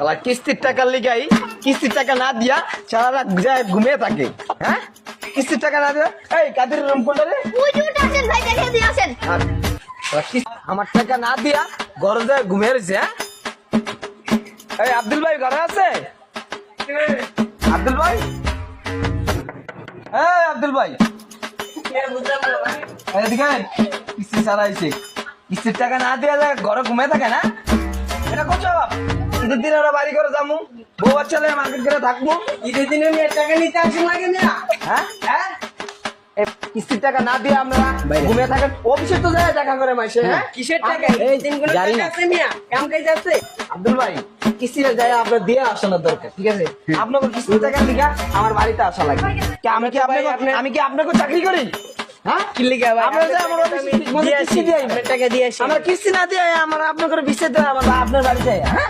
শালা কিস্তির টাকা লিগাই কিস্তির টাকা না দিয়া সারা যায় ঘুমিয়ে থাকে। হ্যাঁ কিস্তির টাকা না দিয়া এই কাদের রুম কোনটা রে? আসেন ভাই দেখে দিয়ে আসেন। আমার টাকা না দিয়া ঘরে যায় ঘুমিয়ে রয়েছে। হ্যাঁ এই আব্দুল ভাই ঘরে আছে? আব্দুল ভাই এই আব্দুল ভাই এদিকে কিস্তি ছাড়া আইছে কিস্তির টাকা না দিয়া যায় ঘরে ঘুমিয়ে থাকে না? এটা কোন জবাব? ঈদের দিনে ওরা বাড়ি করে যাবো বউ বাচ্চা মার্কেট করে থাকবো। ঈদের দিনে টাকা নিতে আসেন লাগে না? হ্যাঁ হ্যাঁ কিস্তির টাকা না দিয়ে আপনারা ঘুমিয়ে থাকেন। অফিসে তো যায় টাকা করে মাসে। হ্যাঁ কিসের টাকা? এই দিনগুলো জানি টাকা না। আছে মিয়া, কাম কাজ আছে। আব্দুল ভাই কিস্তিটা যায় আপনার দিয়ে আসানোর দরকার, ঠিক আছে? আপনাকে কিস্তির টাকা লিখা আমার বাড়িতে আসা লাগে। আমি কি আপনাকে চাকরি করি? হ্যাঁ কি লিগা ভাই? আপনারা যে আমার অফিসে ঠিকমতো কিস্তি দিয়ে আপনার টাকা দিয়ে আসি। আমার কিস্তি না দিয়ে আমার আপনাকে বিচার দেয় আমার আপনার বাড়িতে। হ্যাঁ